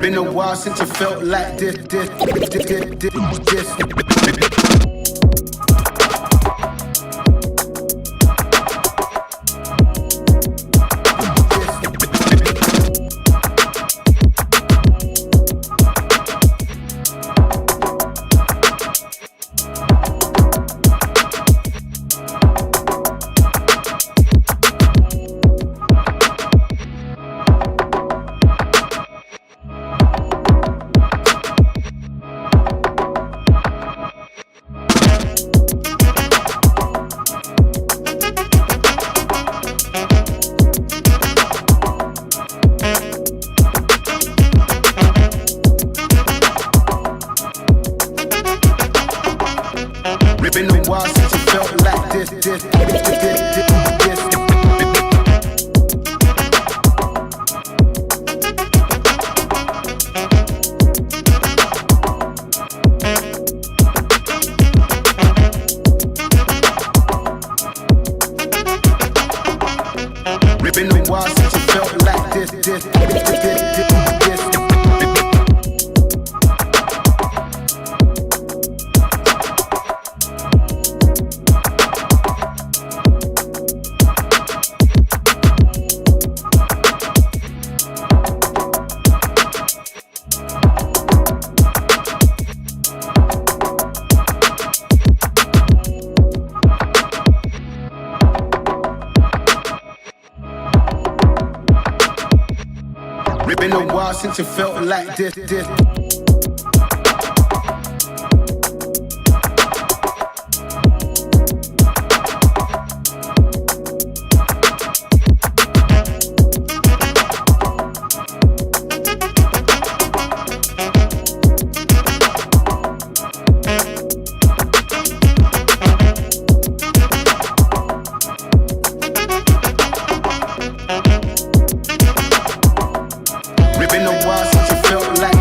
Been a while since you felt like this. Been a while since you felt like this. Been a while since you felt like this. Been a while since you felt like this. Been a while since you felt like this.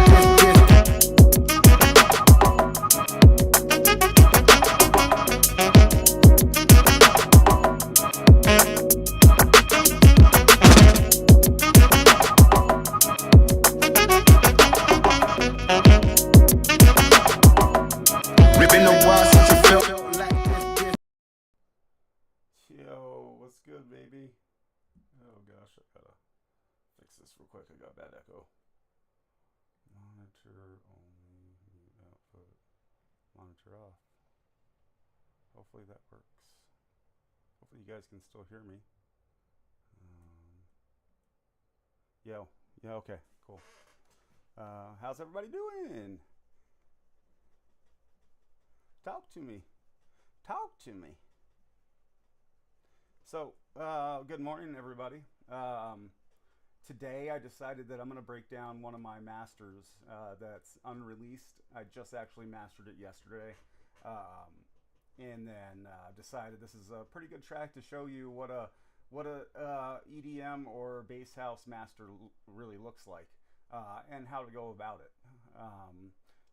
Been a while since you felt like this. Yo, what's good, baby? Oh gosh, I gotta fix this real quick. I got bad echo. Monitor only, output, monitor off. Hopefully that works. Hopefully you guys can still hear me. Yeah, okay, cool. How's everybody doing? Talk to me. So, good morning, everybody. Today I decided that I'm going to break down one of my masters that's unreleased. I just actually mastered it yesterday. And then decided this is a pretty good track to show you what a EDM or bass house master really looks like, and how to go about it.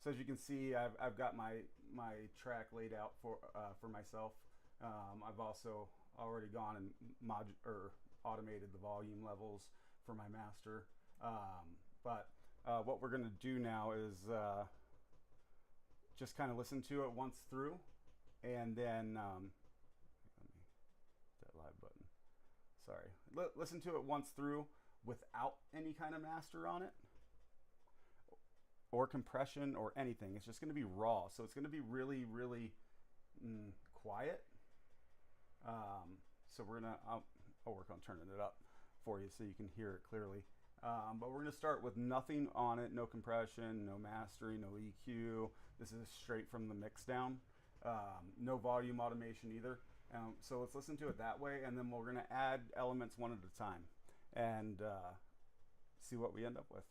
So as you can see, I've got my track laid out for myself. I've also already gone and automated the volume levels for my master. But what we're going to do now is just kind of listen to it once through, and then that live button. Sorry. Listen to it once through without any kind of master on it, or compression, or anything. It's just going to be raw, so it's going to be really, really quiet. So I'll work on turning it up for you so you can hear it clearly. But we're going to start with nothing on it, no compression, no mastering, no EQ. This is straight from the mix down. No volume automation either. So let's listen to it that way, and then we're going to add elements one at a time and see what we end up with.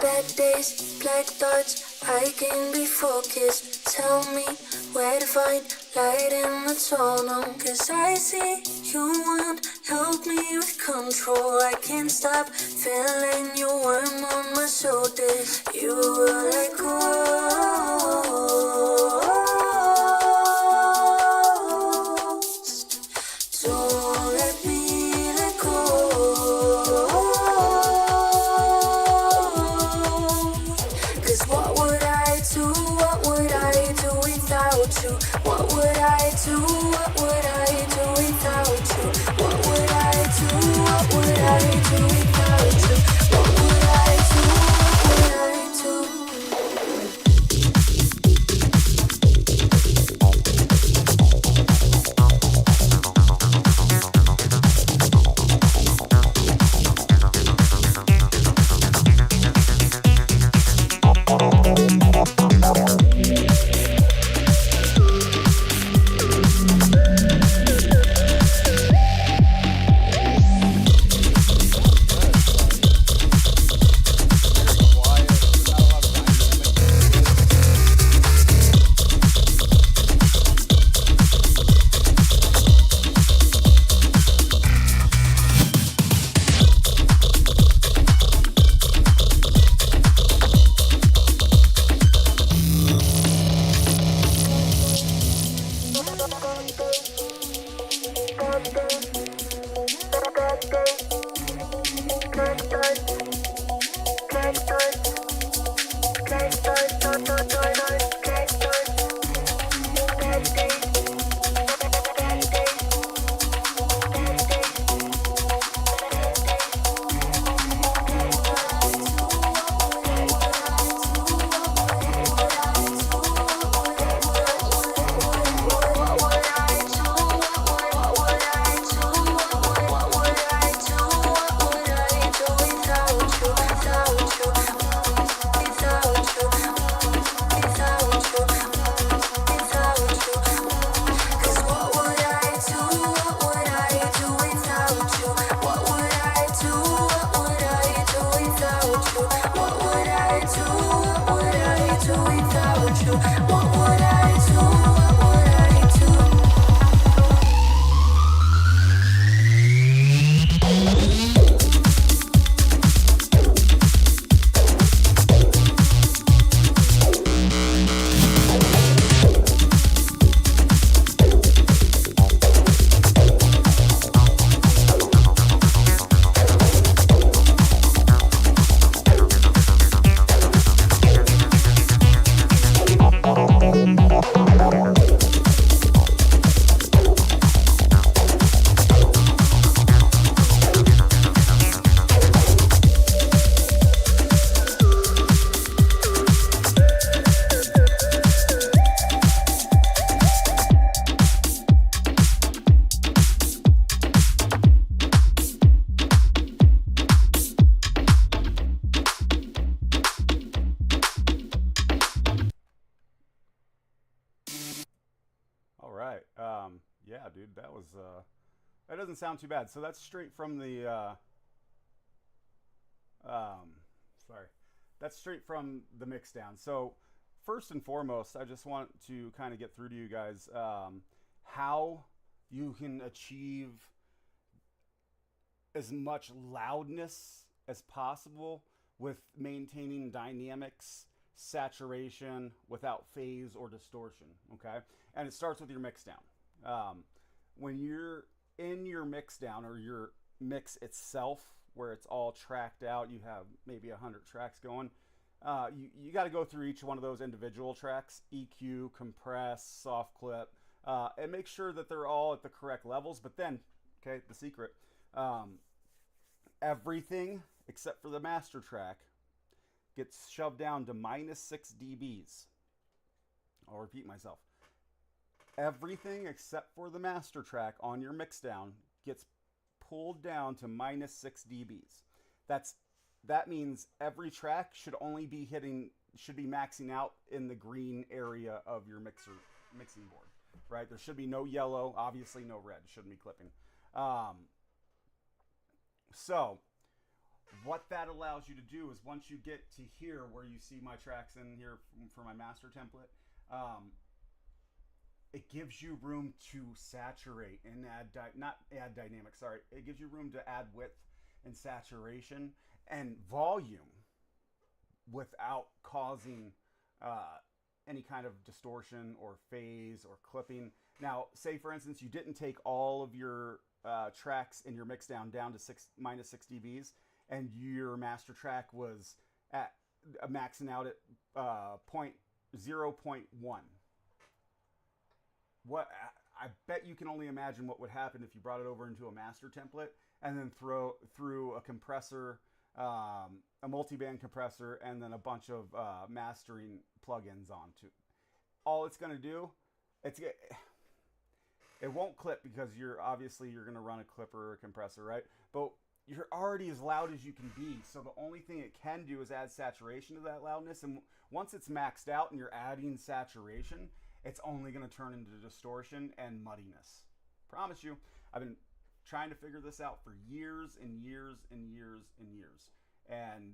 Bad days, black thoughts, I can be focused. Tell me where to find light in the tunnel. Cause I see you want help me with control. I can't stop feeling your warm on my shoulders. You were like, oh. without you? What would I do? What would I do without you? What would I do? What would I do without you? What would I do? What would I do? Yeah, dude, that was that doesn't sound too bad. So that's straight from the sorry, that's straight from the mix down. So first and foremost, I just want to kind of get through to you guys how you can achieve as much loudness as possible with maintaining dynamics, saturation without phase or distortion. Okay, and it starts with your mix down. When you're in your mix down or your mix itself, where it's all tracked out, you have maybe 100 tracks going. You got to go through each one of those individual tracks, EQ, compress, soft clip, and make sure that they're all at the correct levels. But then, okay, the secret, everything except for the master track gets shoved down to -6 dBs. I'll repeat myself. Everything except for the master track on your mixdown gets pulled down to -6 dBs. That means every track should only be should be maxing out in the green area of your mixing board, right? There should be no yellow, obviously no red, shouldn't be clipping. So what that allows you to do is once you get to here where you see my tracks in here for my master template, it gives you room to saturate and not add dynamics, sorry. It gives you room to add width and saturation and volume without causing any kind of distortion or phase or clipping. Now, say for instance, you didn't take all of your tracks in your mixdown down to -6 dBs and your master track was at maxing out at 0.1. what I bet you can only imagine what would happen if you brought it over into a master template and then through a compressor, a multiband compressor, and then a bunch of mastering plugins onto. All it's going to do, it won't clip because you're going to run a clipper or a compressor, right? But you're already as loud as you can be. So the only thing it can do is add saturation to that loudness. And once it's maxed out and you're adding saturation, it's only going to turn into distortion and muddiness. Promise you. I've been trying to figure this out for years and years and years and years. And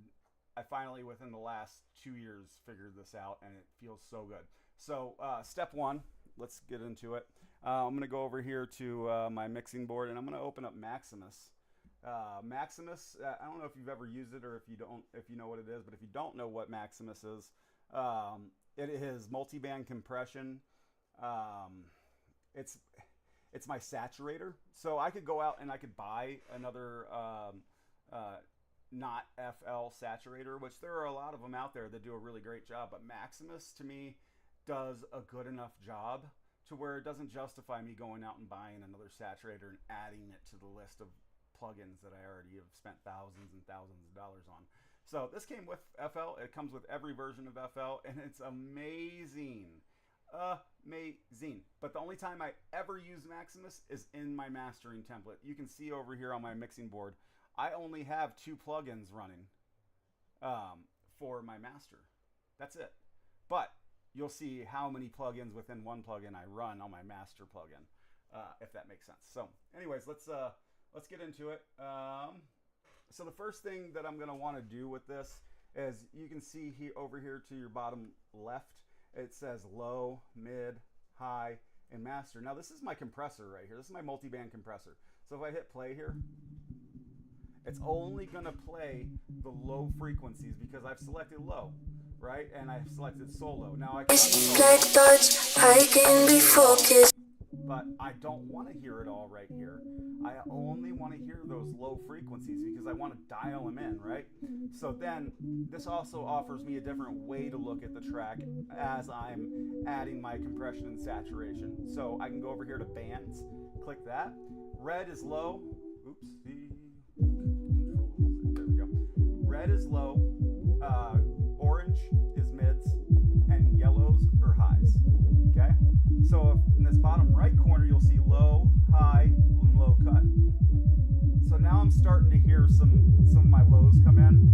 I finally, within the last 2 years, figured this out, and it feels so good. So step one, let's get into it. I'm going to go over here to my mixing board, and I'm going to open up Maximus. Maximus, I don't know if you've ever used it or if you know what it is, but if you don't know what Maximus is, it is multiband compression. It's my saturator. So I could go out and I could buy another not FL saturator, which there are a lot of them out there that do a really great job. But Maximus, to me, does a good enough job to where it doesn't justify me going out and buying another saturator and adding it to the list of plugins that I already have spent thousands and thousands of dollars on. So this came with FL. It comes with every version of FL, and it's amazing. Amazing. But the only time I ever use Maximus is in my mastering template. You can see over here on my mixing board, I only have 2 plugins running for my master. That's it. But you'll see how many plugins within one plugin I run on my master plugin, if that makes sense. So anyways, let's get into it. So the first thing that I'm going to want to do with this is you can see here over here to your bottom left, it says low, mid, high, and master. Now this is my compressor right here. This is my multiband compressor. So if I hit play here, it's only going to play the low frequencies because I've selected low, right? And I've selected solo. Now I can Black dots, I can be focused. But I don't want to hear it all right here. I only want to hear those low frequencies because I want to dial them in, right? So then this also offers me a different way to look at the track as I'm adding my compression and saturation. So I can go over here to bands, click that. Red is low. Oops. There we go. Red is low. Orange is mids, and yellows are highs. Okay? So in this bottom right corner, you'll see low, high, and low cut. So now I'm starting to hear some of my lows come in.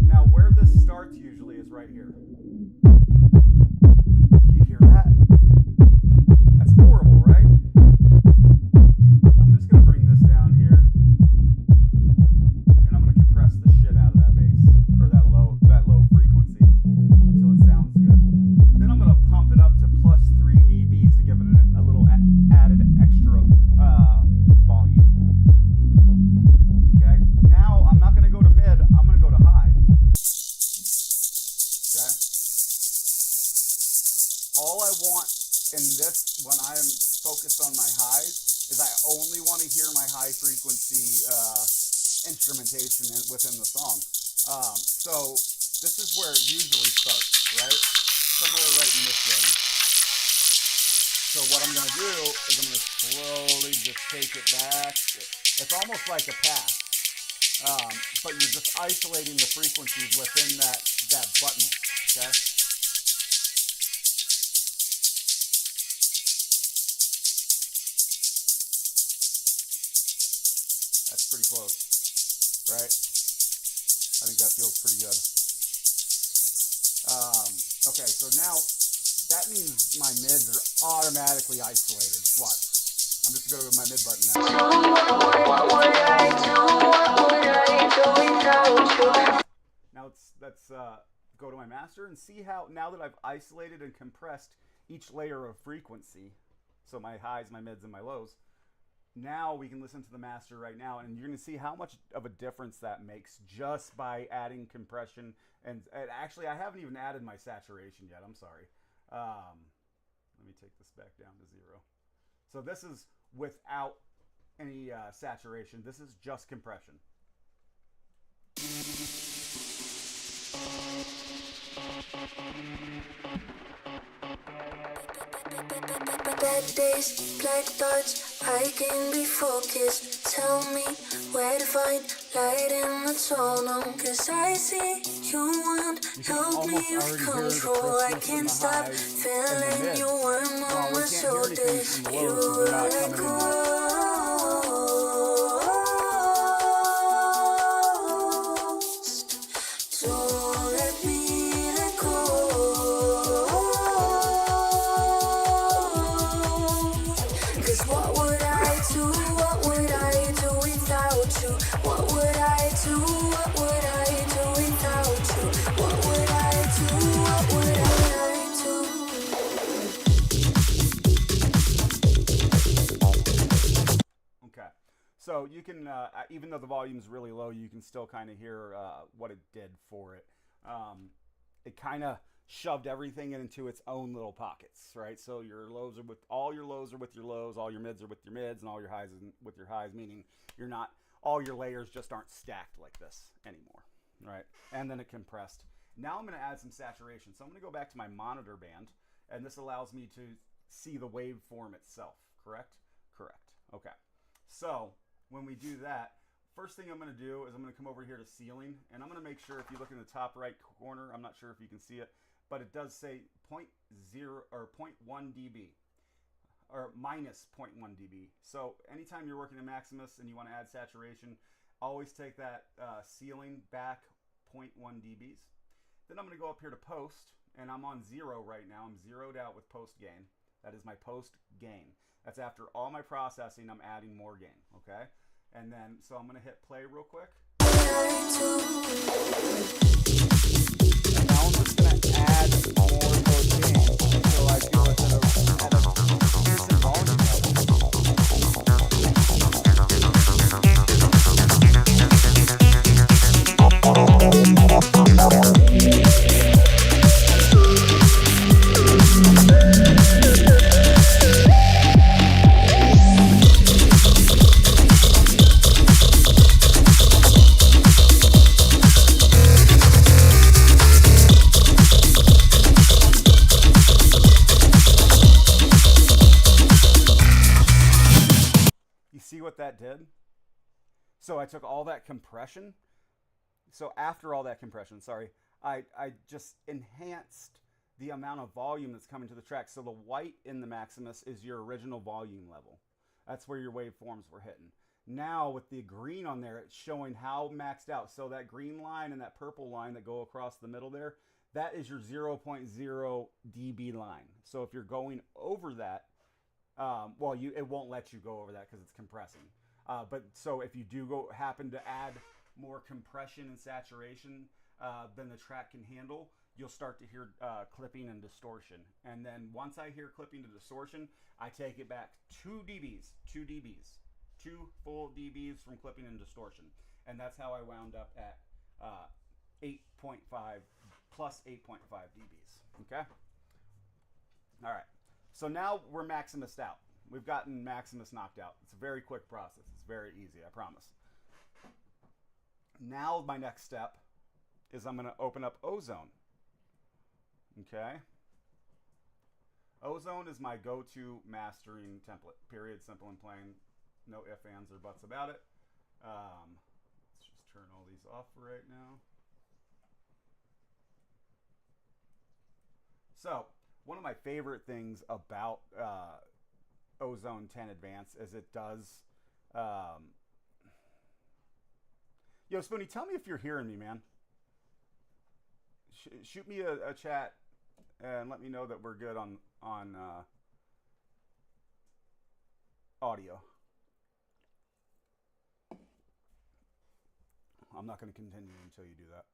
Now where this starts usually is right here. Do you hear that? That's horrible, right? I'm just going to bring this down here. And I'm going to compress the shit out of that bass, or that low frequency, until it sounds good. Then I'm going to pump it up to plus 3 dBs to give it a little added extra volume. Okay, now I'm not going to go to mid, I'm going to go to high. Okay, all I want in this, when I'm focused on my highs, is I only want to hear my high frequency instrumentation within the song. So this is where it usually starts, right? Somewhere right in this range. So what I'm going to do is I'm going to slowly just take it back. It's almost like a pass, but you're just isolating the frequencies within that button, okay? That's pretty close, right? I think that feels pretty good. Okay, so now that means my mids are automatically isolated. Watch. I'm just going to go to my mid button now. Now let's go to my master and see how, now that I've isolated and compressed each layer of frequency, so my highs, my mids, and my lows, now we can listen to the master right now, and you're going to see how much of a difference that makes just by adding compression. And actually, I haven't even added my saturation yet. I'm sorry. Let me take this back down to 0. So this is without any saturation. This is just compression. Red days, black thoughts, I can be focused. Tell me where to find light in the tunnel. Cause I see you want help me with control. I can't stop feeling you warm on my shoulders. You let go. Don't let me let go. Cause what would I do? What would I do without you? What would I do? What would I do without you? What would I do? What would I do? Okay, so you can, even though the volume's really low, you can still kind of hear what it did for it. It kind of shoved everything into its own little pockets, right? So your lows are with all your lows are with your lows, all your mids are with your mids, and all your highs are with your highs. Meaning you're not all your layers just aren't stacked like this anymore, right? And then it compressed. Now I'm going to add some saturation. So I'm going to go back to my monitor band, and this allows me to see the waveform itself. Correct? Correct. Okay. So when we do that, first thing I'm going to do is I'm going to come over here to ceiling, and I'm going to make sure, if you look in the top right corner, I'm not sure if you can see it, but it does say 0.0 or 0.1 dB or minus 0.1 dB. So anytime you're working a Maximus and you want to add saturation, always take that ceiling back 0.1 dBs. Then I'm going to go up here to post, and I'm on 0 right now. I'm zeroed out with post gain. That is my post gain. That's after all my processing, I'm adding more gain, okay? And then, so I'm going to hit play real quick. And now I'm just going to add more post gain until I feel it's at a decent volume what that did? So I took all that compression. So after all that compression, sorry, I just enhanced the amount of volume that's coming to the track. So the white in the Maximus is your original volume level. That's where your waveforms were hitting. Now with the green on there, it's showing how maxed out. So that green line and that purple line that go across the middle there, that is your 0.0 dB line. So if you're going over that, well, it won't let you go over that because it's compressing. But so if you do happen to add more compression and saturation than the track can handle, you'll start to hear clipping and distortion. And then once I hear clipping and distortion, I take it back 2 full dBs from clipping and distortion. And that's how I wound up at 8.5 plus 8.5 dBs. Okay? All right. So now we're Maximused out. We've gotten Maximus knocked out. It's a very quick process. It's very easy, I promise. Now my next step is I'm going to open up Ozone. Okay? Ozone is my go-to mastering template. Period, simple and plain. No ifs, ands, or buts about it. Let's just turn all these off for right now. So, one of my favorite things about Ozone 10 Advanced is it does... Yo, Spoonie, tell me if you're hearing me, man. Shoot me a chat and let me know that we're good on audio. I'm not going to continue until you do that.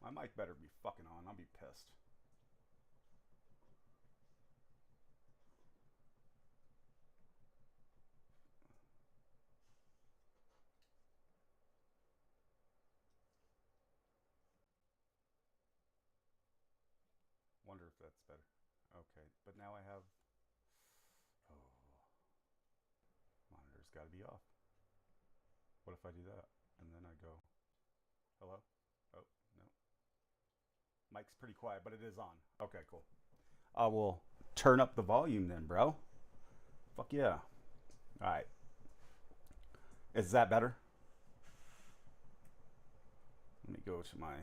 My mic better be fucking on. I'll be pissed. that's better. Okay, but now I have. Oh, monitor's got to be off. What if I do that and then I go, hello? Oh, no. Mic's pretty quiet, but it is on. Okay, cool. I will turn up the volume then, bro. Fuck yeah. All right. Is that better? Let me go to my,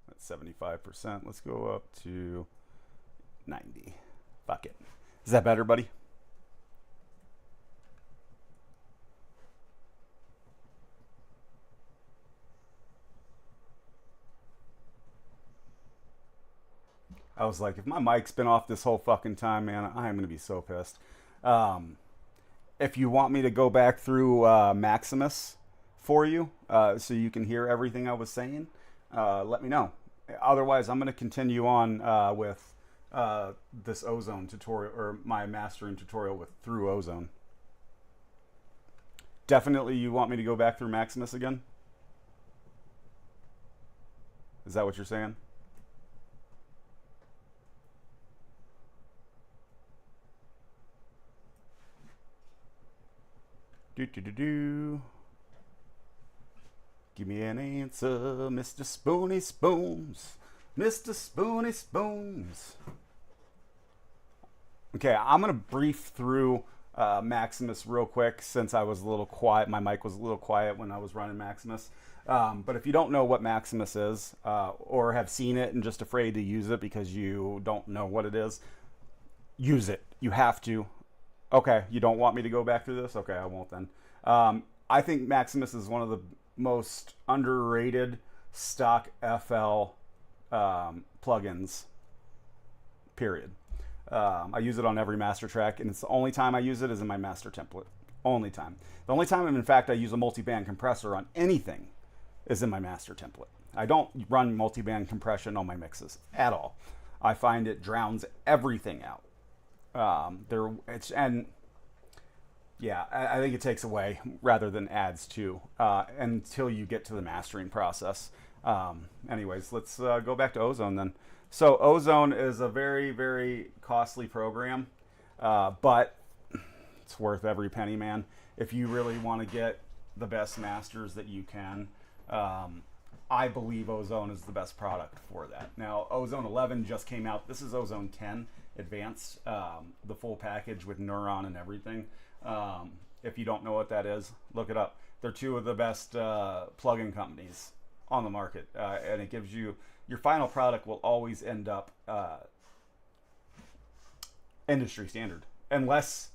that's 75%. Let's go up to 90. Fuck it. Is that better, buddy? I was like, if my mic's been off this whole fucking time, man, I'm going to be so pissed. If you want me to go back through Maximus for you so you can hear everything I was saying, let me know. Otherwise, I'm going to continue on with this Ozone tutorial, or my mastering tutorial with through Ozone. Definitely you want me to go back through Maximus again? Is that what you're saying? Do. Give me an answer, Mr. Spoony Spoons. Mr. Spoony Spoons. Okay, I'm going to brief through Maximus real quick since I was a little quiet. My mic was a little quiet when I was running Maximus. But if you don't know what Maximus is or have seen it and just afraid to use it because you don't know what it is, use it. You have to. Okay, you don't want me to go back through this? Okay, I won't then. I think Maximus is one of the most underrated stock FL plugins, period. I use it on every master track, and it's the only time I use it is in my master template. Only time. The only time, in fact, I use a multi-band compressor on anything is in my master template. I don't run multi-band compression on my mixes at all. I find it drowns everything out. I think it takes away rather than adds to until you get to the mastering process. Anyways, let's go back to Ozone then. So Ozone is a very, very costly program, but it's worth every penny, man. If you really want to get the best masters that you can, I believe Ozone is the best product for that. Now, Ozone 11 just came out. This is Ozone 10 Advanced, the full package with Neuron and everything. If you don't know what that is, look it up. They're two of the best plugin companies on the market, and it gives you, your final product will always end up industry standard, unless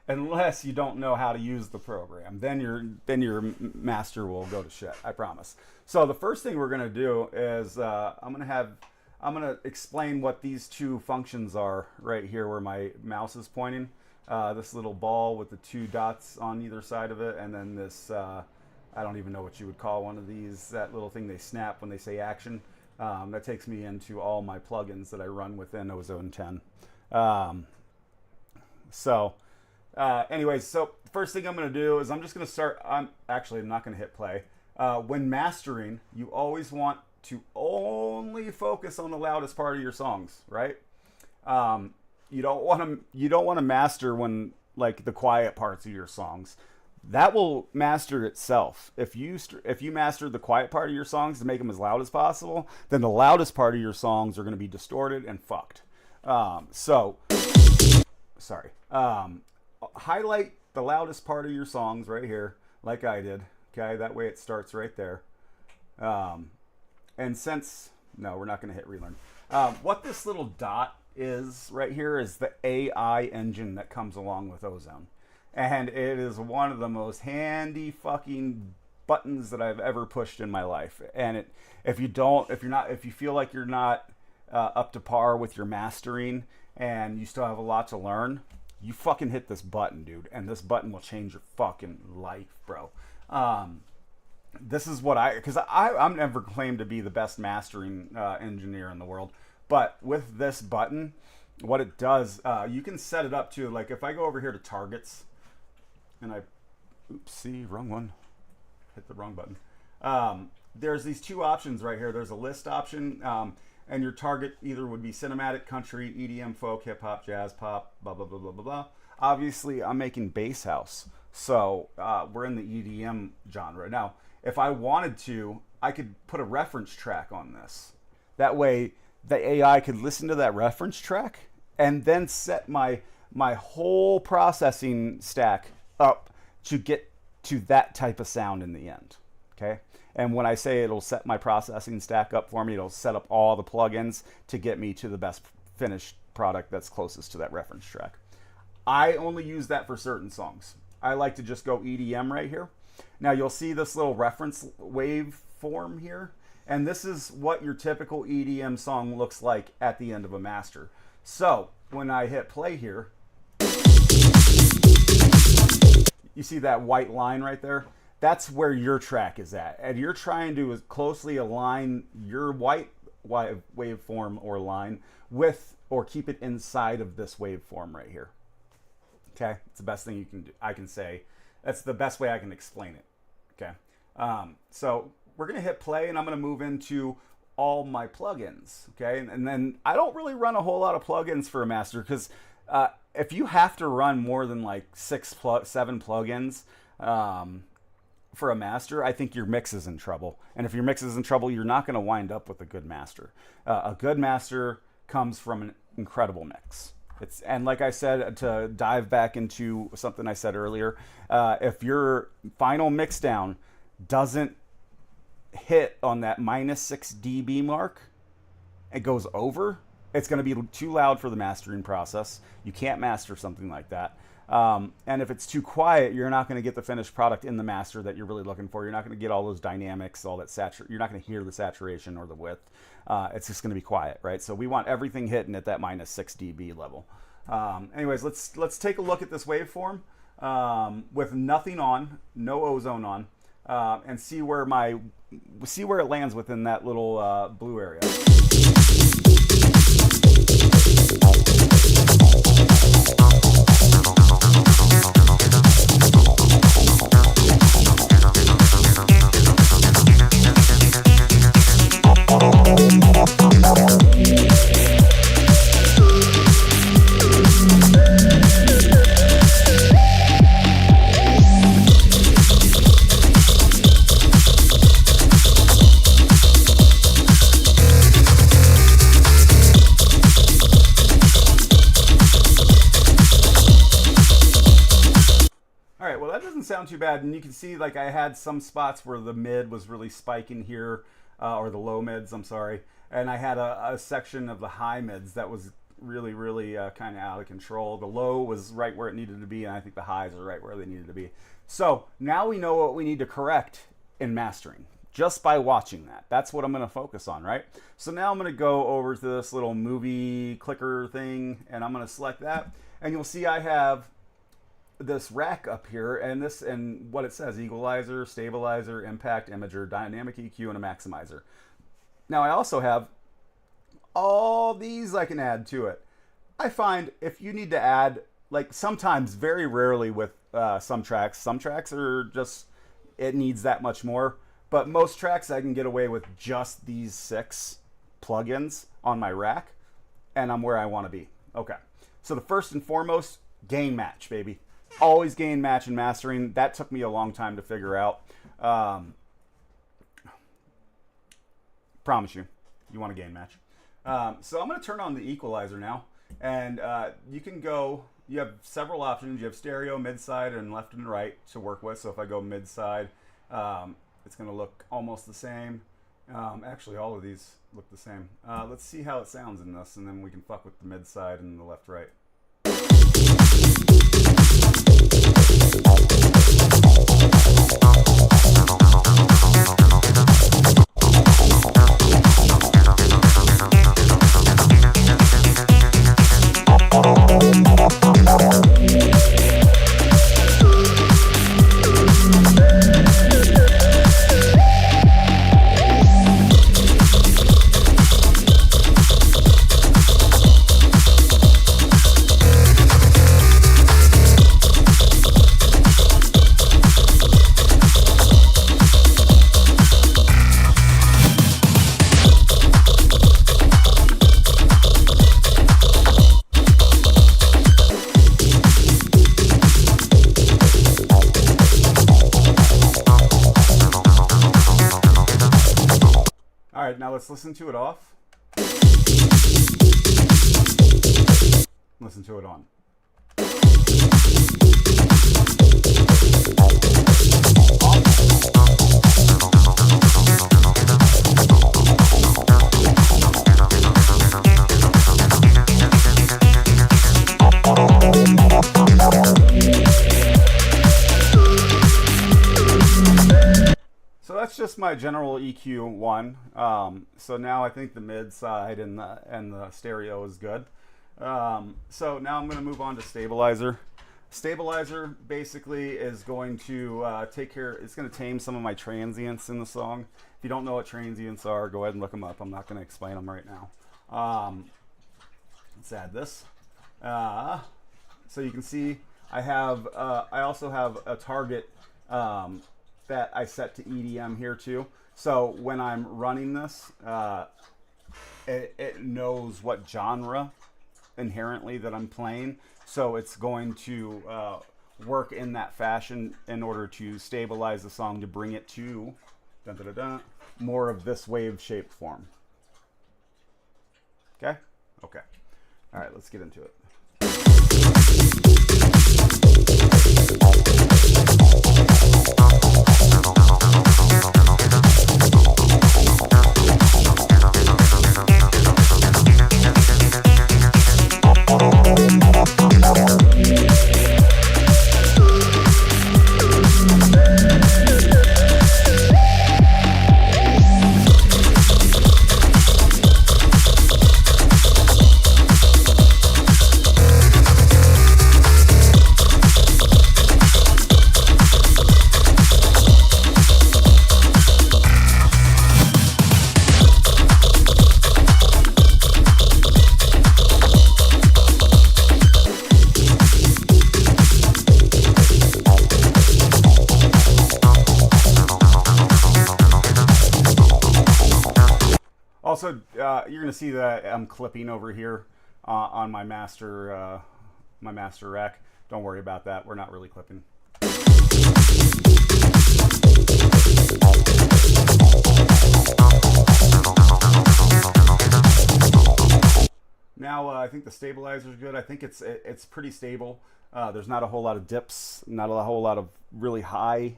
unless you don't know how to use the program. Then your master will go to shit, I promise. So the first thing we're gonna do is I'm gonna explain what these two functions are right here where my mouse is pointing. This little ball with the two dots on either side of it, and then this, I don't even know what you would call one of these, that little thing they snap when they say action. That takes me into all my plugins that I run within Ozone 10. Anyways, so first thing I'm going to do is I'm just going to start, I'm not going to hit play. When mastering, you always want to only focus on the loudest part of your songs, right? You don't want to master when, like, the quiet parts of your songs. That will master itself. If you master the quiet part of your songs to make them as loud as possible, then the loudest part of your songs are going to be distorted and fucked. Highlight the loudest part of your songs right here, like I did. Okay, that way it starts right there. And since, no, we're not going to hit relearn. What this little dot is right here is the AI engine that comes along with Ozone. And it is one of the most handy fucking buttons that I've ever pushed in my life. And if you feel like you're not up to par with your mastering and you still have a lot to learn, you fucking hit this button, dude. And this button will change your fucking life, bro. This is what because I'm never claimed to be the best mastering engineer in the world. But with this button, what it does, you can set it up to, like, if I go over here to targets, and wrong one. Hit the wrong button. There's these two options right here. There's a list option. and your target either would be cinematic, country, EDM, folk, hip hop, jazz, pop, blah blah blah blah blah blah. Obviously, I'm making bass house, so we're in the EDM genre. Now, if I wanted to, I could put a reference track on this. That way, the AI could listen to that reference track and then set my whole processing stack up to get to that type of sound in the end. Okay. And when I say it'll set my processing stack up for me, it'll set up all the plugins to get me to the best finished product that's closest to that reference track. I only use that for certain songs. I like to just go EDM right here. Now you'll see this little reference wave form here. And this is what your typical EDM song looks like at the end of a master. So when I hit play here, you see that white line right there? That's where your track is at. And you're trying to closely align your white waveform or line with, or keep it inside of this waveform right here. Okay, it's the best thing you can do. I can say that's the best way I can explain it. Okay, so we're gonna hit play, and I'm gonna move into all my plugins. Okay, and then I don't really run a whole lot of plugins for a master because if you have to run more than like 7 plugins for a master, I think your mix is in trouble. And if your mix is in trouble, you're not going to wind up with a good master. A good master comes from an incredible mix. And like I said, to dive back into something I said earlier, if your final mix down doesn't hit on that -6 dB mark, it goes over, it's going to be too loud for the mastering process. You can't master something like that. And if it's too quiet, you're not going to get the finished product in the master that you're really looking for. You're not going to get all those dynamics, all that you're not going to hear the saturation or the width. It's just going to be quiet, right? So we want everything hitting at that -6 dB level. Anyways, let's take a look at this waveform with nothing on, no ozone on, and see where it lands within that little blue area. Sound too bad, and you can see like I had some spots where the mid was really spiking here, or the low mids, I'm sorry, and I had a section of the high mids that was really kind of out of control. The low was right where it needed to be, and I think the highs are right where they needed to be. So now we know what we need to correct in mastering just by watching that. That's what I'm going to focus on, right? So now I'm going to go over to this little movie clicker thing, and I'm going to select that, and you'll see I have this rack up here, and what it says: equalizer, stabilizer, impact, imager, dynamic EQ, and a maximizer. Now I also have all these I can add to it. I find if you need to add, like sometimes, very rarely with some tracks are just, it needs that much more, but most tracks I can get away with just these 6 plugins on my rack, and I'm where I want to be. Okay, so the first and foremost, gain match, baby. Always gain match in mastering. That took me a long time to figure out. Promise you want to gain match. So I'm going to turn on the equalizer now, and you have several options. You have stereo, mid-side, and left and right to work with. So if I go mid-side, it's going to look almost the same. Actually, all of these look the same. Let's see how it sounds in this, and then we can fuck with the mid-side and the left-right. right, now let's listen to it off. Listen to it on. So that's just my general EQ one. So now I think the mid side and the stereo is good. So now I'm going to move on to stabilizer. Stabilizer basically is going to take care. It's going to tame some of my transients in the song. If you don't know what transients are, go ahead and look them up. I'm not going to explain them right now. Let's add this. So you can see I have. I also have a target that I set to EDM here too. So when I'm running this, it knows what genre inherently that I'm playing. So it's going to work in that fashion in order to stabilize the song to bring it to more of this wave shape form. Okay? Okay. All right, let's get into it. Also, you're going to see that I'm clipping over here on my master rack. Don't worry about that. We're not really clipping. Now I think the stabilizer is good. I think it's pretty stable. There's not a whole lot of dips, not a whole lot of really high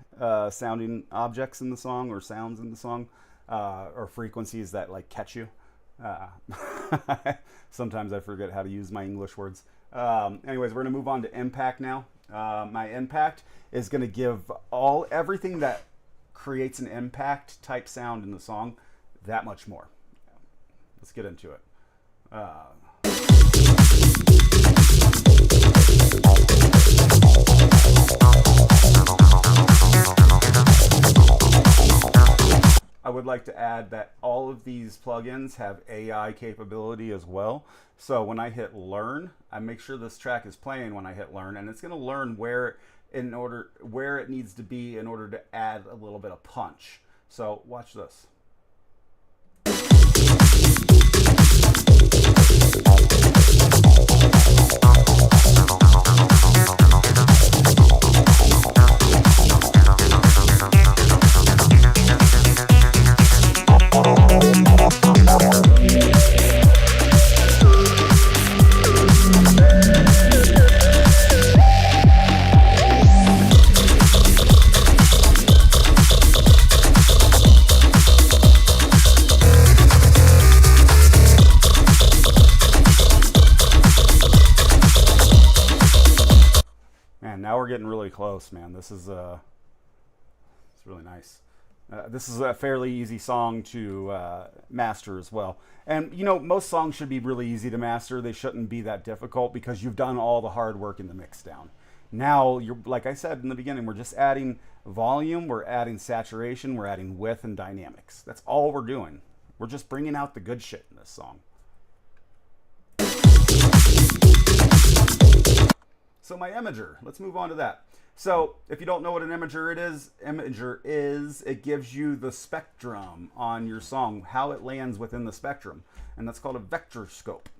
sounding objects in the song or sounds in the song. Or frequencies that like catch you. Sometimes I forget how to use my English words. Anyways, we're gonna move on to impact now. My impact is gonna give everything that creates an impact type sound in the song that much more. Let's get into it. I would like to add that all of these plugins have AI capability as well. So when I hit learn, I make sure this track is playing when I hit learn, and it's going to learn where it needs to be in order to add a little bit of punch. So watch this. Now we're getting really close, man. This is it's really nice. This is a fairly easy song to master as well. And you know, most songs should be really easy to master. They shouldn't be that difficult because you've done all the hard work in the mix down. Now you're, like I said in the beginning, we're just adding volume, we're adding saturation, we're adding width and dynamics. That's all we're doing. We're just bringing out the good shit in this song. So my imager, let's move on to that. So if you don't know what an imager is, it gives you the spectrum on your song, how it lands within the spectrum, and that's called a vector scope.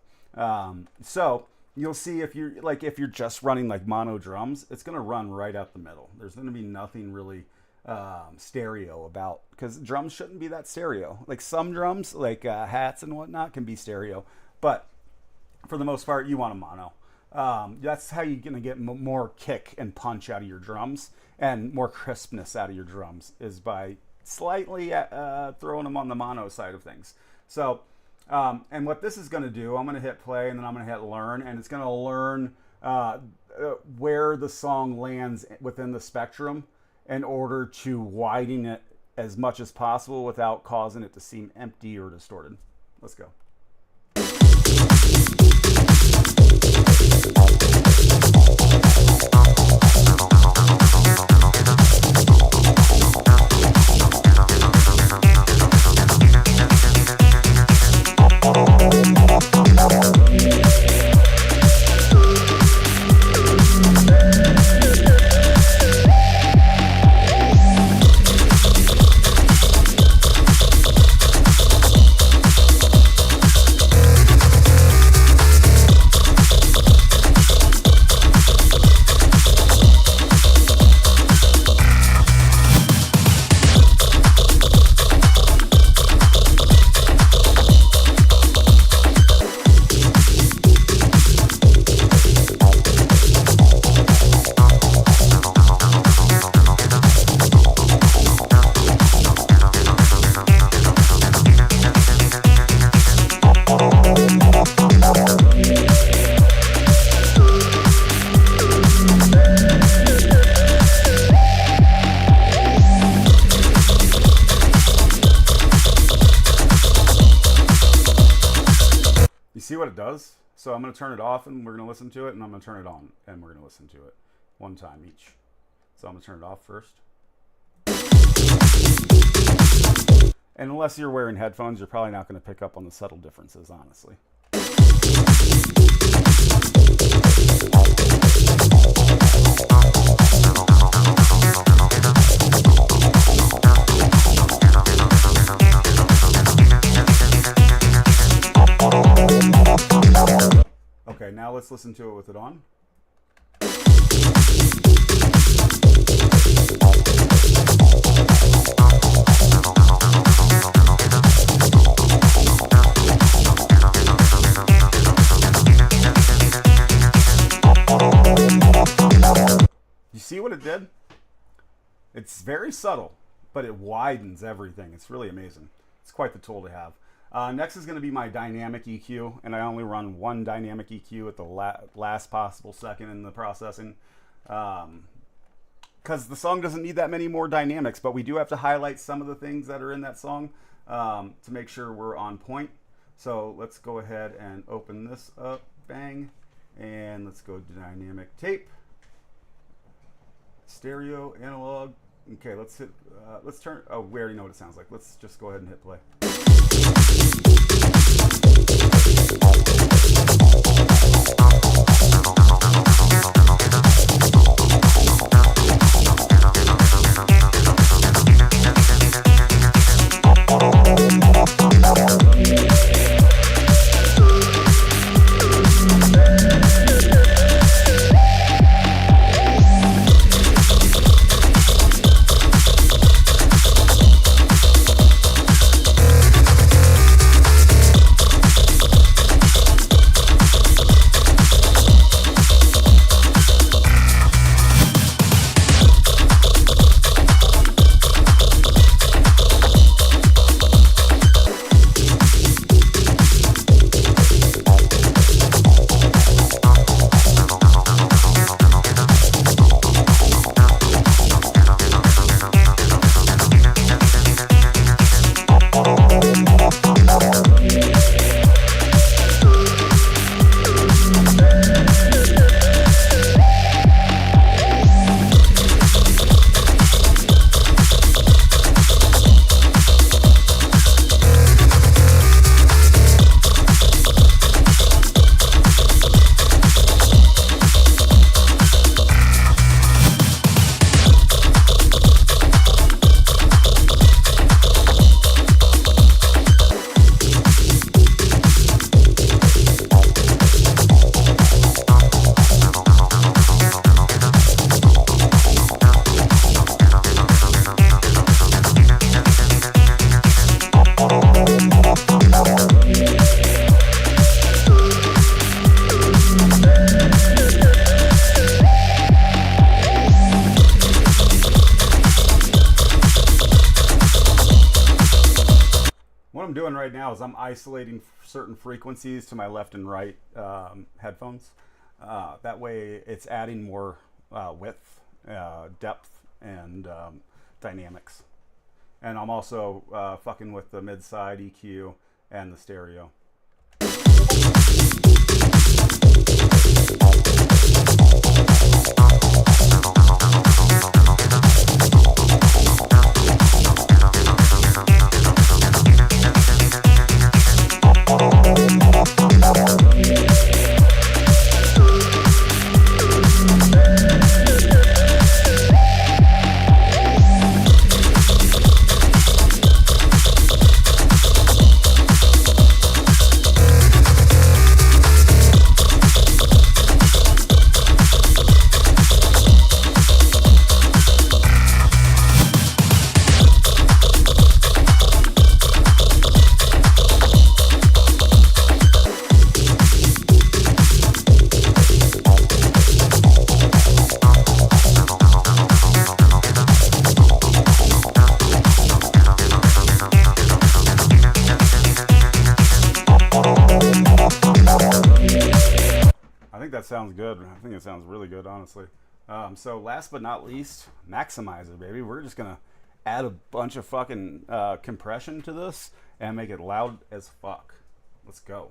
So you'll see if you're just running like mono drums, it's going to run right out the middle. There's going to be nothing really stereo about, because drums shouldn't be that stereo. Like some drums, like hats and whatnot, can be stereo, but for the most part, you want a mono. That's how you're gonna get more kick and punch out of your drums and more crispness out of your drums, is by slightly throwing them on the mono side of things. So, and what this is gonna do, I'm gonna hit play and then I'm gonna hit learn, and it's gonna learn where the song lands within the spectrum in order to widen it as much as possible without causing it to seem empty or distorted. Let's go. See what it does? So I'm going to turn it off and we're going to listen to it, and I'm going to turn it on and we're going to listen to it one time each. So I'm going to turn it off first. And unless you're wearing headphones, you're probably not going to pick up on the subtle differences, honestly. Okay, now let's listen to it with it on. You see what it did? It's very subtle, but it widens everything. It's really amazing. It's quite the tool to have. Next is going to be my dynamic EQ, and I only run one dynamic EQ at the last possible second in the processing, because the song doesn't need that many more dynamics, but we do have to highlight some of the things that are in that song to make sure we're on point. So let's go ahead and open this up, bang, and let's go to dynamic tape, stereo, analog. Okay, let's hit, let's turn, oh, we already know what it sounds like. Let's just go ahead and hit play. what I'm doing right now is I'm isolating certain frequencies to my left and right headphones. That way it's adding more width, depth, and dynamics. And I'm also fucking with the mid-side EQ and the stereo. That sounds good. I think it sounds really good, honestly. So last but not least, maximizer, baby. We're just gonna add a bunch of fucking compression to this and make it loud as fuck. Let's go.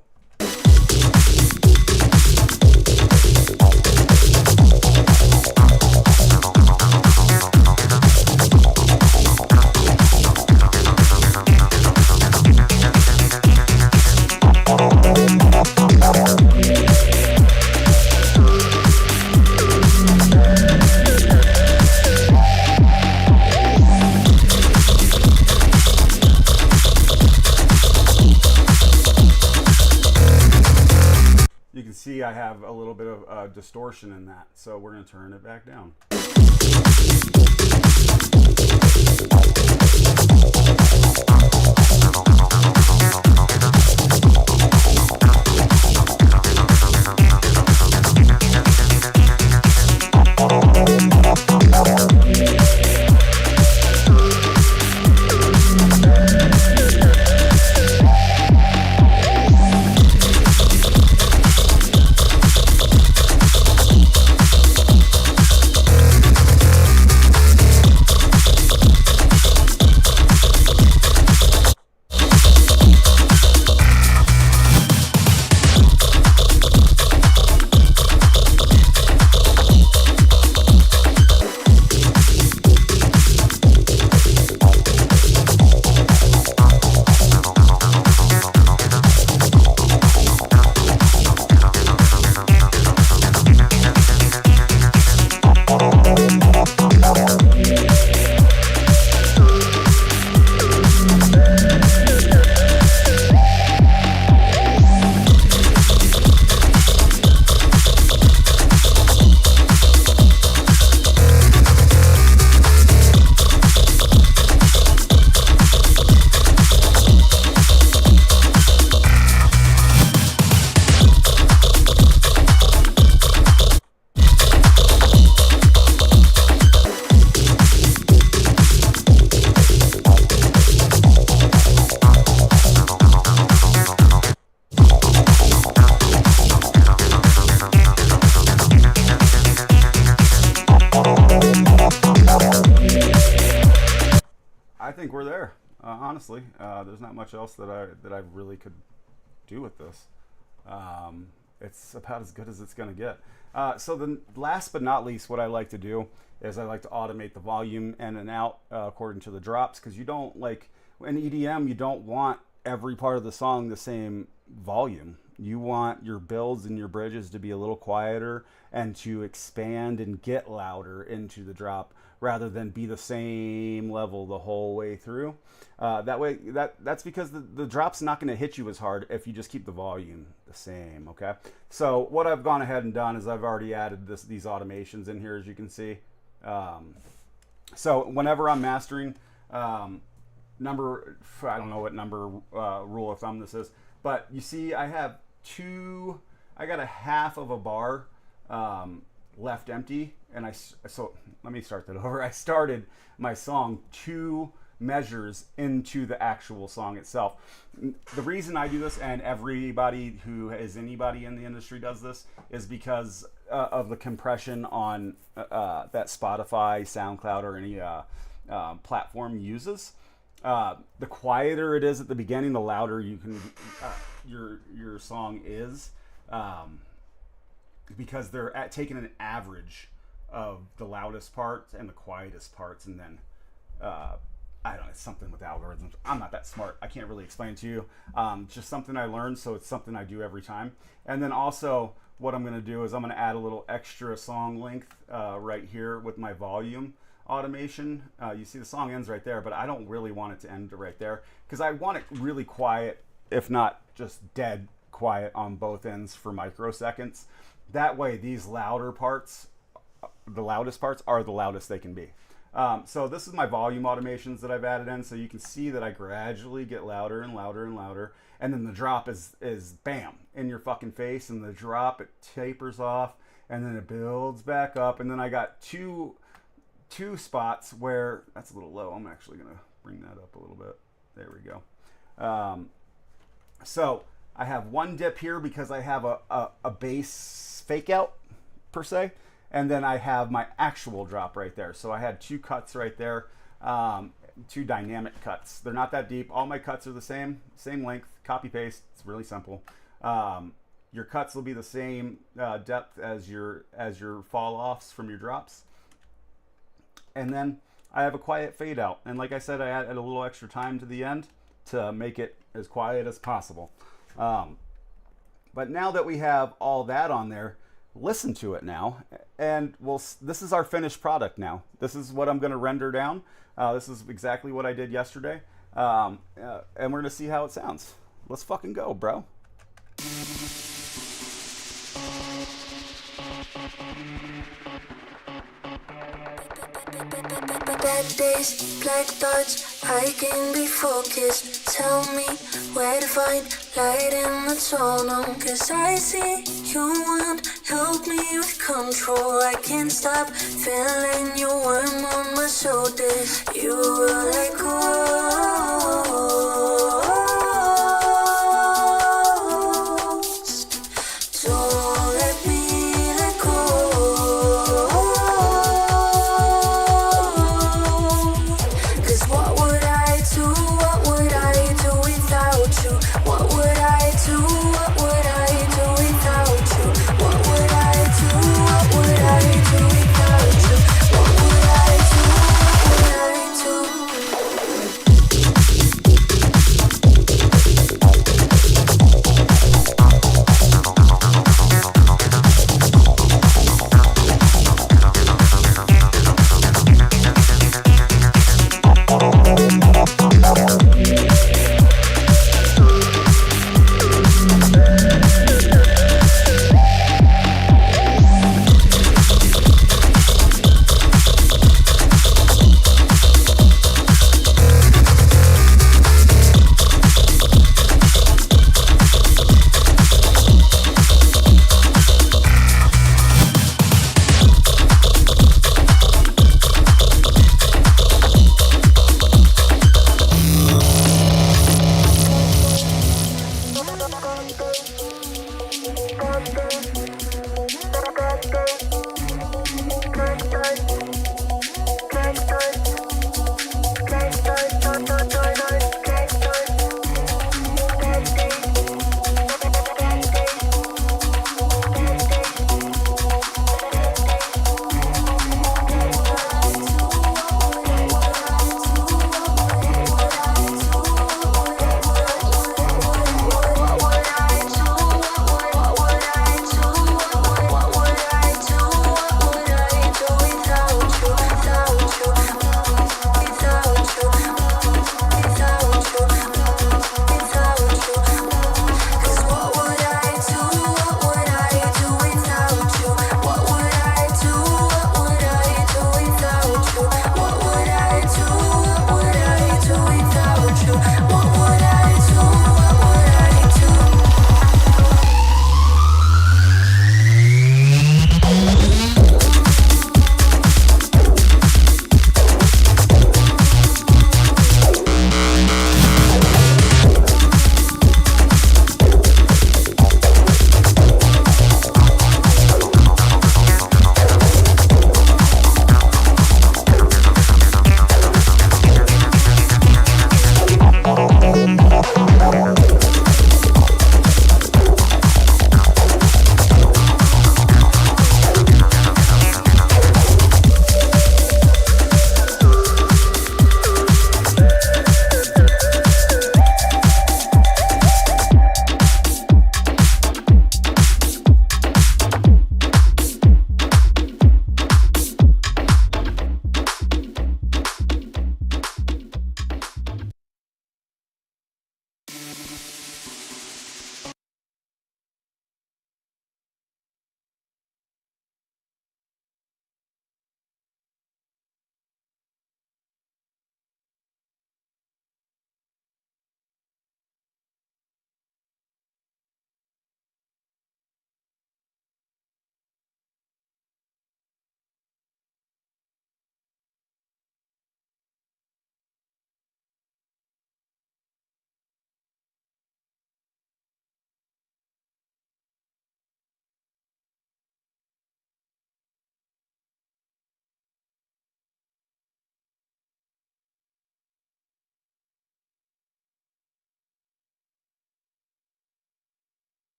You can see I have a little bit of distortion in that, so we're going to turn it back down. I think we're there. Honestly, there's not much else that I really could do with this. It's about as good as it's going to get. So then, last but not least, what I like to do is I like to automate the volume in and out according to the drops, because you don't like in EDM you don't want every part of the song the same volume. You want your builds and your bridges to be a little quieter and to expand and get louder into the drop, rather than be the same level the whole way through. That way, that's because the drop's not going to hit you as hard if you just keep the volume the same, okay? So what I've gone ahead and done is I've already added these automations in here, as you can see. So whenever I'm mastering, I don't know what number rule of thumb this is, but you see I got a half of a bar left empty, and so let me start that over. I started my song 2 measures into the actual song itself. The reason I do this, and everybody who is anybody in the industry does this, is because of the compression on that Spotify, SoundCloud, or any platform uses. The quieter it is at the beginning, the louder you can your song is, because they're taking an average of the loudest parts and the quietest parts, and then I don't know, it's something with algorithms. I'm not that smart. I can't really explain to you. Just something I learned, so it's something I do every time. And then also, what I'm going to do is I'm going to add a little extra song length right here with my volume automation. You see the song ends right there, but I don't really want it to end right there because I want it really quiet, if not just dead quiet on both ends for microseconds. That way, these louder parts, the loudest parts, are the loudest they can be. So this is my volume automations that I've added in, so you can see that I gradually get louder and louder and louder, and then the drop is bam, in your fucking face, and the drop, it tapers off, and then it builds back up, and then I got two spots where, that's a little low, I'm actually going to bring that up a little bit. There we go. So I have one dip here because I have a bass fake out, per se. And then I have my actual drop right there. So I had two cuts right there, two dynamic cuts. They're not that deep. All my cuts are the same length, copy paste. It's really simple. Your cuts will be the same depth as your fall offs from your drops. And then I have a quiet fade out. And like I said, I added a little extra time to the end to make it as quiet as possible. But now that we have all that on there, listen to it now, and this is our finished product now. This is what I'm going to render down. This is exactly what I did yesterday, and we're going to see how it sounds. Let's fucking go, bro. Bad days, black thoughts, I can be focused. Tell me where to find light in the tunnel. Cause I see you want help me with control. I can't stop feeling your warm on my shoulders. You will let go. Don't let me let go. Cause what would I do? What would I do without you? What would I do? What would I do without you? What would I do? What would I do without you? What would I do? What would I do?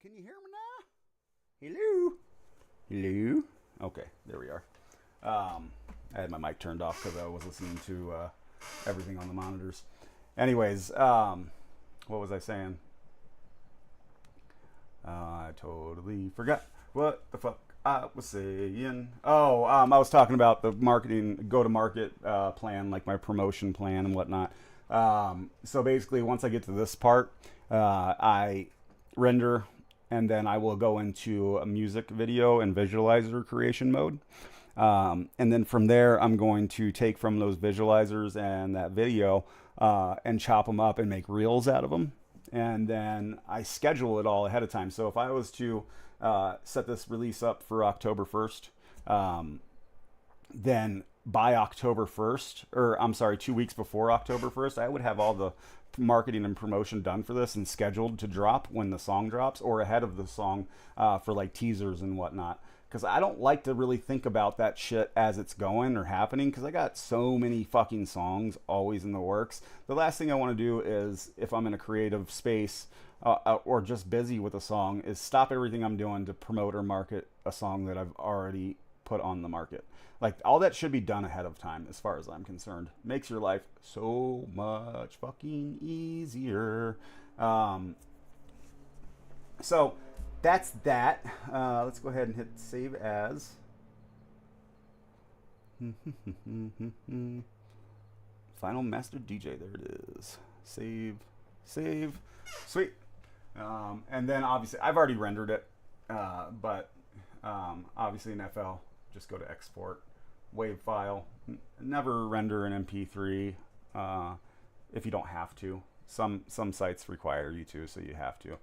Can you hear me now? Hello? Hello? Okay, there we are. I had my mic turned off because I was listening to everything on the monitors. Anyways, what was I saying? I totally forgot what the fuck I was saying. Oh, I was talking about the marketing, go-to-market plan, like my promotion plan and whatnot. So basically, once I get to this part, I render, and then I will go into a music video and visualizer creation mode. And then from there, I'm going to take from those visualizers and that video and chop them up and make reels out of them. And then I schedule it all ahead of time. So if I was to set this release up for October 1st, then by October 1st, or I'm sorry, 2 weeks before October 1st, I would have all the marketing and promotion done for this and scheduled to drop when the song drops, or ahead of the song for like teasers and whatnot. Because I don't like to really think about that shit as it's going or happening, because I got so many fucking songs always in the works. The last thing I want to do is, if I'm in a creative space or just busy with a song, is stop everything I'm doing to promote or market a song that I've already put on the market. Like, all that should be done ahead of time, as far as I'm concerned. Makes your life so much fucking easier. So that's that. Let's go ahead and hit save as. Final master DJ. There it is. Save. Sweet. And then obviously I've already rendered it, but obviously in FL, just go to export wave file. Never render an MP3 if you don't have to. Some sites require you to, so you have to.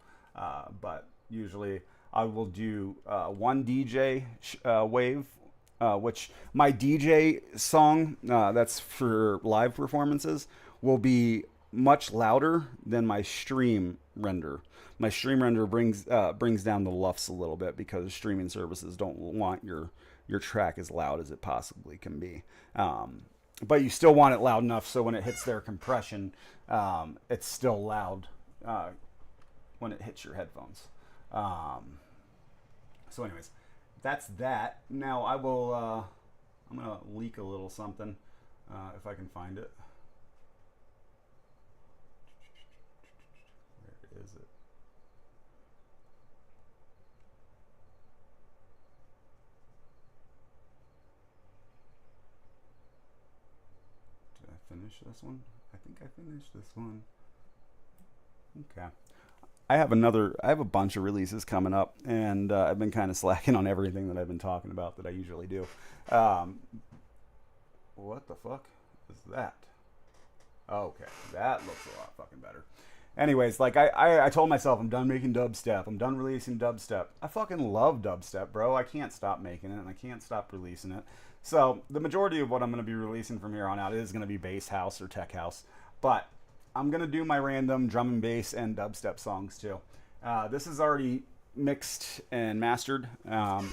But usually I will do one DJ wave, which my DJ song that's for live performances will be much louder than my stream render. My stream render brings down the LUFS a little bit, because streaming services don't want your track as loud as it possibly can be. But you still want it loud enough so when it hits their compression, it's still loud when it hits your headphones. So anyways, that's that. Now I will, I'm going to leak a little something if I can find it. Where is it? Did I finish this one? I think I finished this one. Okay. I have a bunch of releases coming up, and I've been kind of slacking on everything that I've been talking about that I usually do. What the fuck is that? Okay, that looks a lot fucking better. Anyways, like I told myself, I'm done making dubstep. I'm done releasing dubstep. I fucking love dubstep, bro. I can't stop making it, and I can't stop releasing it. So the majority of what I'm going to be releasing from here on out is going to be bass house or tech house. But I'm going to do my random drum and bass and dubstep songs too. This is already mixed and mastered. Just want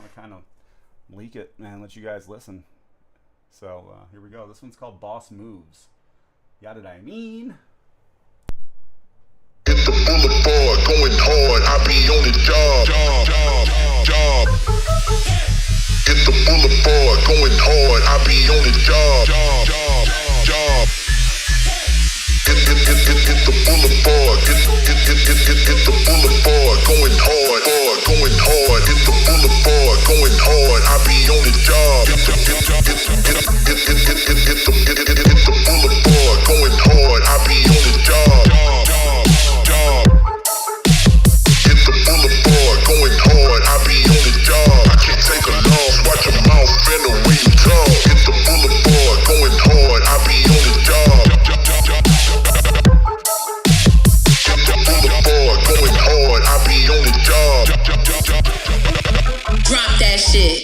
to kind of leak it and let you guys listen. So here we go. This one's called Boss Moves. Yeah, did I mean? Hit the boulevard, going hard, I be on the job. Hit the boulevard, going hard, I be on the job. Hit the boulevard, hit the boulevard, going hard, going hard. Hit the boulevard, going hard, I be on the job. Hit the boulevard, going hard, I be on the job. Hit the boulevard, going hard, I be on the job. I can't take a loss, watch your mouth and the way you talk. Hit the boulevard, going hard, I be on the job. Hit the boulevard, going hard, I be on the job. Drop that shit.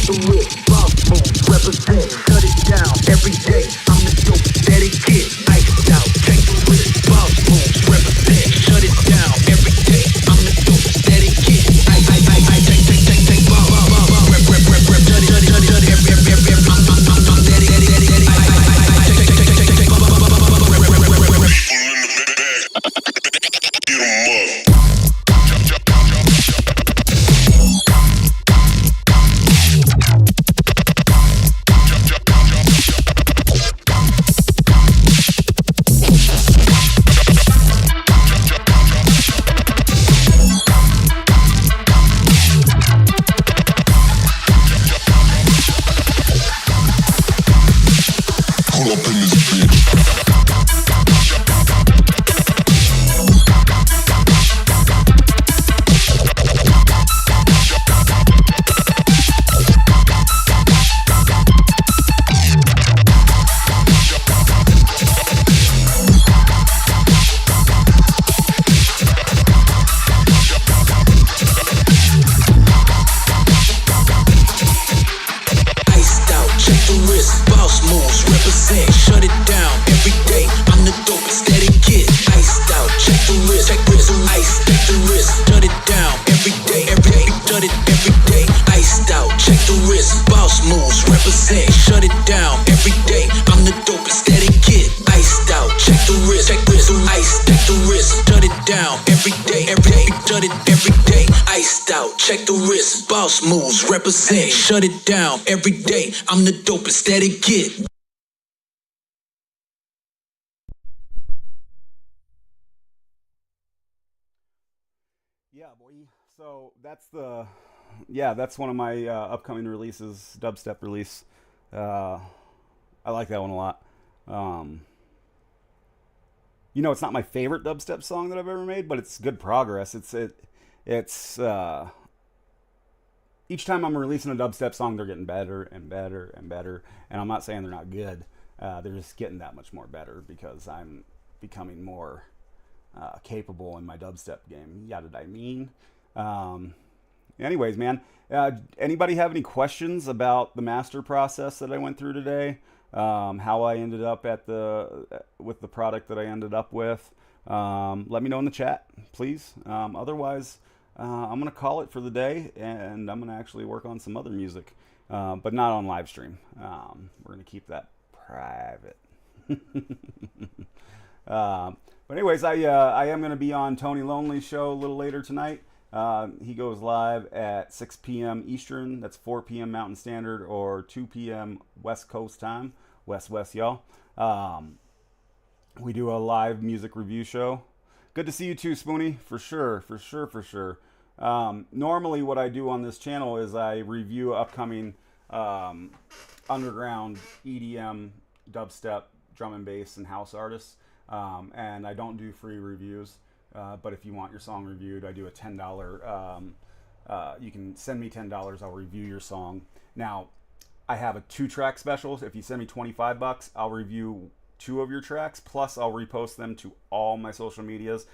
check the wrist, boss moves, represent, shut it down every day. I'm the dope steady kid, iced out, check the wrist, boss moves, represent, shut it down every day. I'm the dope steady kid, I check, boss, rep, shut it, I'm steady, check the wrist, boss moves, represent, shut it down every day. I'm the dope and steady kid. Yeah, boy. So that's one of my upcoming releases, dubstep release. I like that one a lot. It's not my favorite dubstep song that I've ever made, but it's good progress. It's each time I'm releasing a dubstep song, they're getting better and better and better. And I'm not saying they're not good. They're just getting that much more better because I'm becoming more capable in my dubstep game. Yeah, did I mean? Anyways, man, anybody have any questions about the master process that I went through today? How I ended up with the product that I ended up with? Let me know in the chat, please. Otherwise, I'm going to call it for the day, and I'm going to actually work on some other music, but not on live stream. We're going to keep that private. But anyways, I am going to be on Tony Lonely's show a little later tonight. He goes live at 6 p.m. Eastern. That's 4 p.m. Mountain Standard or 2 p.m. West Coast time. West, y'all. We do a live music review show. Good to see you too, Spoonie. For sure. Normally what I do on this channel is I review upcoming underground EDM, dubstep, drum and bass, and house artists. And I don't do free reviews. But if you want your song reviewed, I do a $10. You can send me $10. I'll review your song. Now, I have a 2-track special. If you send me $25, I'll review 2 of your tracks. Plus, I'll repost them to all my social medias,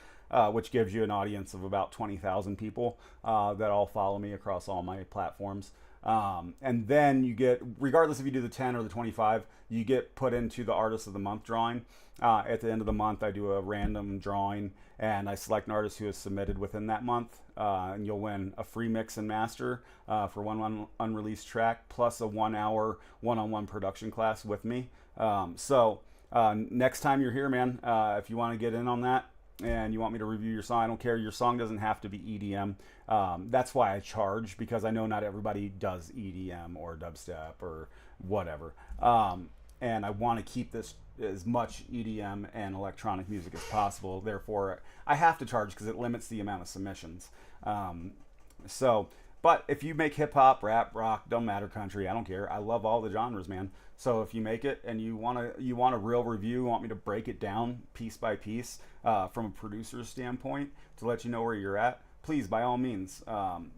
which gives you an audience of about 20,000 people that all follow me across all my platforms. And then you get, regardless if you do the 10 or the 25, you get put into the Artist of the Month drawing. At the end of the month, I do a random drawing, and I select an artist who is submitted within that month, and you'll win a free mix and master for one unreleased track, plus a 1-hour one-on-one production class with me. So next time you're here, man, if you want to get in on that, and you want me to review your song, I don't care. Your song doesn't have to be EDM. That's why I charge, because I know not everybody does EDM or dubstep or whatever. And I want to keep this as much EDM and electronic music as possible. Therefore, I have to charge because it limits the amount of submissions. But if you make hip hop, rap, rock, don't matter, country, I don't care. I love all the genres, man. So if you make it and you want a real review, want me to break it down piece by piece from a producer's standpoint to let you know where you're at, please, by all means,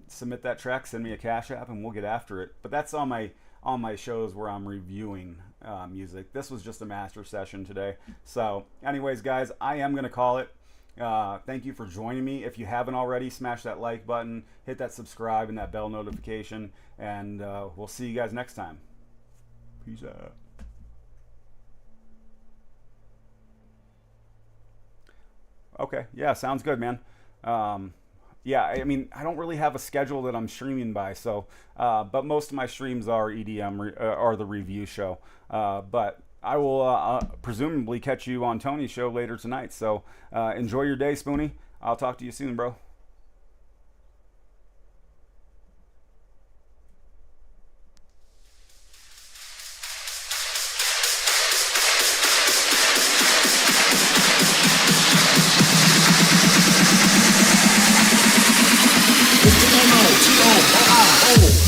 submit that track, send me a Cash App, and we'll get after it. But that's on my shows where I'm reviewing music. This was just a master session today. So anyways, guys, I am going to call it. Thank you for joining me. If you haven't already, smash that like button, hit that subscribe and that bell notification, and we'll see you guys next time. Peace out. Okay, yeah, sounds good, man. Yeah, I mean, I don't really have a schedule that I'm streaming by, so, but most of my streams are EDM, or the review show. But I will presumably catch you on Tony's show later tonight, so enjoy your day, Spoonie. I'll talk to you soon, bro.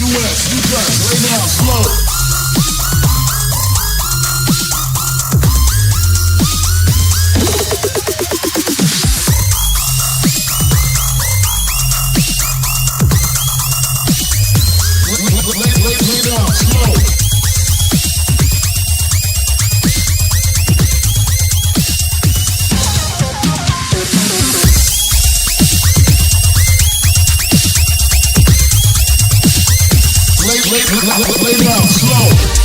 US, you just lay down slow. Lay down slow. Lay down slow.